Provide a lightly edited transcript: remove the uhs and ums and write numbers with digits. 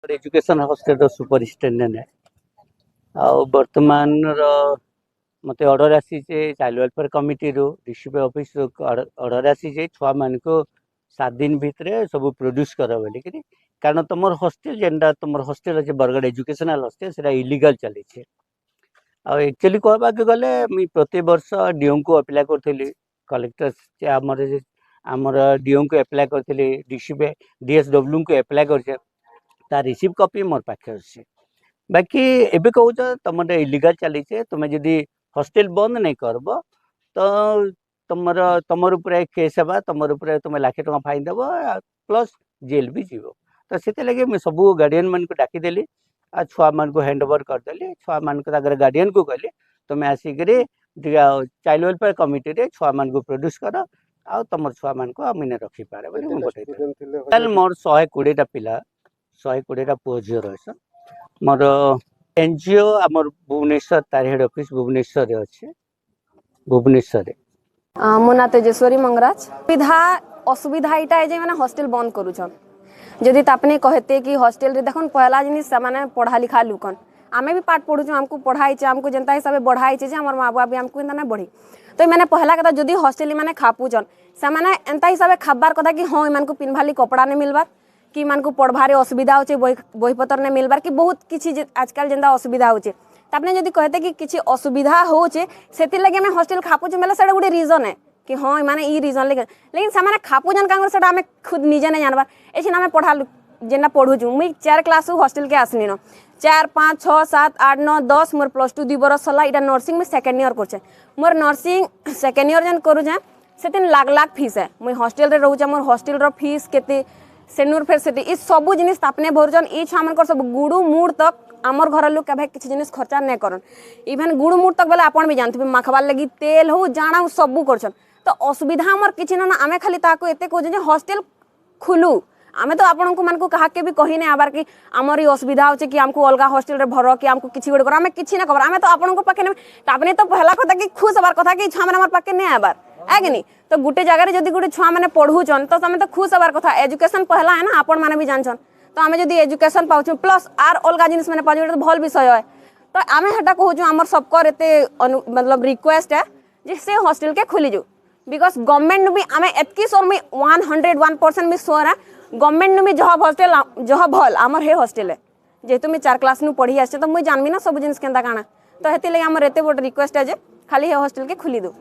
Education hostel superintendent है वर्तमान मत ऑर्डर आसी चाइल्ड वेलफेयर कमिटी रू डीसीपी ऑफिस ऑर्डर आसी छुआ मान को 7 दिन भितर सब प्रोड्यूस कर बोलिकी कारण तुम हॉस्टल जेनटा तुम हॉस्टल अच्छे बरगढ़ एजुकेशनल हॉस्टल से इलीगल चली एक्चुअली कहवा गले मुझे प्रति वर्ष डीओ को अप्लाई करी कलेक्टर आमर डीओ को अप्लाई करी डीसीपी डीएसडब्ल्यू को अप्लाई कर रिसीव कॉपी मोर पाखे अच्छे बाकी एबे कहूच तुम इलीगल चली तुम्हें जदि हॉस्टल बंद नहीं करब तो तुमर ऊपर केस है तुमर ऊपर तुम लाख टका फाइन देव प्लस जेल भी जीव तो से लगे मुझे सब गार्डियन मान को डाकीदेली आ छुआ मान को हैंड ओवर करदेली छुआ मान को गार्डियन को कहली तुम्हें आसिक चाइल्ड वेलफेयर कमिटी रे छुआ मान को प्रोड्यूस कर आ तुम छुआ मान को आम रखी पारे मोर 120 पिला 120 पुओ झील रही मोर एनजीओ आमर भुवनेश्वर तार हेड ऑफिस भुवनेश्वर अच्छे भुवनेश्वर मो ना तेजेश्वरी मंगराज सुविधा असुविधा यहाँ है मैंने हॉस्टल बंद करूछन जदि तापने कहते कि हॉस्टल रे देखन पहला जिनिस से पढ़ा लिखा लुकन आमे भी पाठ पढ़ुछु हमको पढ़ाई हमको जनता हिसाब से बढ़ाई हमर माँ बाप भी हमको एंता बढ़ी तो मैंने पहला कथा जदि हॉस्टल मैंने खापुचन से एंता हिसाब से खाबार कथा कि हाँ इन पिन्भाली कपड़ा नहीं मिलबार कि मान को पढ़वार असुविधा होचे बहीपत्र नहीं मिलबार कि बहुत किसी आजकल जेनता असुविधा होचे तापने जदि कहते कि किसी असुविधा होचे सेति लगे मैं हॉस्टल खापुछु मेले सेटा गोटे रीजन है कि हाँ माने ई रीजन लेकिन से खापुजन कांगर सेटा आमे खुद निजे नहीं जानबार एछिन आमे पढ़ा जेना पढ़ुछु मुई 4 क्लास हॉस्टल के आसनी न 4 5 6 7 8 9 10 मोर +2 2 बरस होला इटा नर्सिंग में सेकेंड ईयर करछे मोर नर्सिंग सेकेंड ईयर जन करू जे सेतिन लाख लाख फीस है मुई हॉस्टल रे रहू मोर हॉस्टल रो फीस केते सेनुर फैसिलिटी ई सब जिनिस तापने भरजन ई छामनकर सब गुडू मूड तक आमर घर लोग केबे किसी जिनिस खर्चा नहीं करन इवन गुडू मूड तक बेले आपण भी जानथिबे माखबार लगी तेल हो जाना सब करछन तो असुविधा आमर किछि ना आमे खाली ताको एते कहू जे हॉस्टल खुलू आमे तो आपण को मान को कहा के भी कही नहीं आबार कि आमर असुविधा होचे कि हमको अलगा हॉस्टल रे भर कि हमको किछि गोटे कर आमे किछि ना खबर आमे तो आपण को पाके तापने तो पहला कथा कि खुश हबार कथा कि छुआ माने हमर पाके नहीं आबार है कि नहीं तो गोटे जगह जदि गोटे छुआ मैंने पढ़ुचन तो आमे तो खुश हबार कथा एजुकेशन पहला है ना आपण माने भी जानछन तो आमे जदि एजुकेशन पाउछु प्लस आर अलगा जिनिस मैंने पाउछु तो भल विषय है तो आमे हटा कहूछु हमर सबकर एते मतलब रिक्वेस्ट है जे से हॉस्टल के खुली जो बिकॉज गवर्नमेंट भी आमे एतकी सोर में 101% भी सोर है गवर्नमेंट भी जह हॉस्टल जह भल आमर हे हॉस्टल है जेहेतु मैं 4 क्लास नु पढ़ी आछे तो मुई जानबी ना सब जिनिस केंदा काना तो हेति ले हमर एते बड़ रिक्वेस्ट है जे खाली हे हॉस्टल के खुली दो।